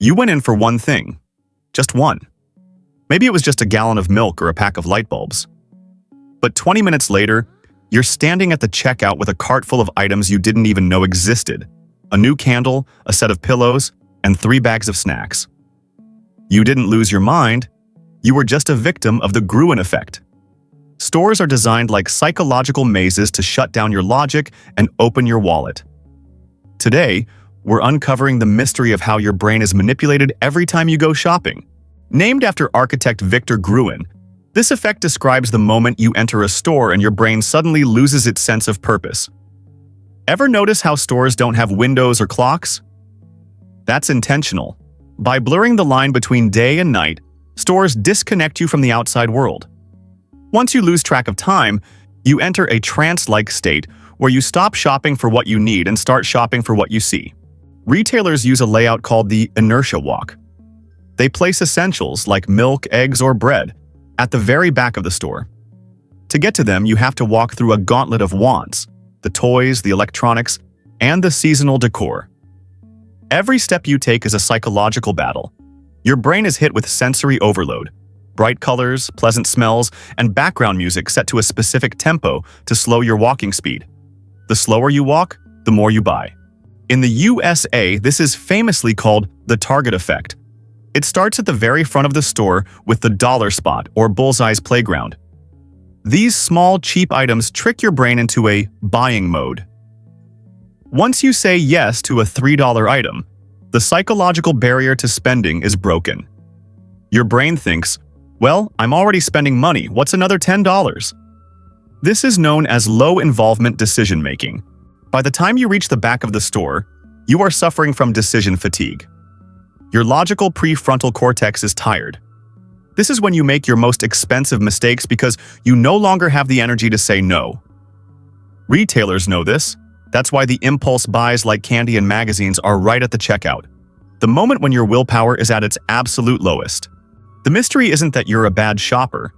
You went in for one thing. Just one. Maybe it was just a gallon of milk or a pack of light bulbs. But 20 minutes later, you're standing at the checkout with a cart full of items you didn't even know existed. A new candle, a set of pillows, and 3 bags of snacks. You didn't lose your mind. You were just a victim of the Gruen Effect. Stores are designed like psychological mazes to shut down your logic and open your wallet. Today, we're uncovering the mystery of how your brain is manipulated every time you go shopping. Named after architect Victor Gruen, this effect describes the moment you enter a store and your brain suddenly loses its sense of purpose. Ever notice how stores don't have windows or clocks? That's intentional. By blurring the line between day and night, stores disconnect you from the outside world. Once you lose track of time, you enter a trance-like state where you stop shopping for what you need and start shopping for what you see. Retailers use a layout called the Inertia Walk. They place essentials like milk, eggs, or bread at the very back of the store. To get to them, you have to walk through a gauntlet of wants, the toys, the electronics, and the seasonal decor. Every step you take is a psychological battle. Your brain is hit with sensory overload, bright colors, pleasant smells, and background music set to a specific tempo to slow your walking speed. The slower you walk, the more you buy. In the USA, this is famously called the Target effect. It starts at the very front of the store with the dollar spot or bullseye's playground. These small, cheap items trick your brain into a buying mode. Once you say yes to a $3 item, the psychological barrier to spending is broken. Your brain thinks, well, I'm already spending money, what's another $10? This is known as low-involvement decision-making. By the time you reach the back of the store, you are suffering from decision fatigue. Your logical prefrontal cortex is tired. This is when you make your most expensive mistakes because you no longer have the energy to say no. Retailers know this. That's why the impulse buys like candy and magazines are right at the checkout, the moment when your willpower is at its absolute lowest. The mystery isn't that you're a bad shopper.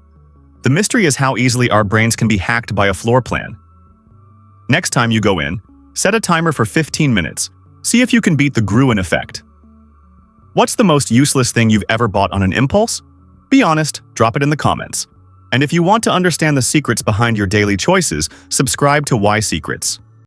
The mystery is how easily our brains can be hacked by a floor plan. Next time you go in, set a timer for 15 minutes. See if you can beat the Gruen Effect. What's the most useless thing you've ever bought on an impulse? Be honest, drop it in the comments. And if you want to understand the secrets behind your daily choices, subscribe to Why Secrets.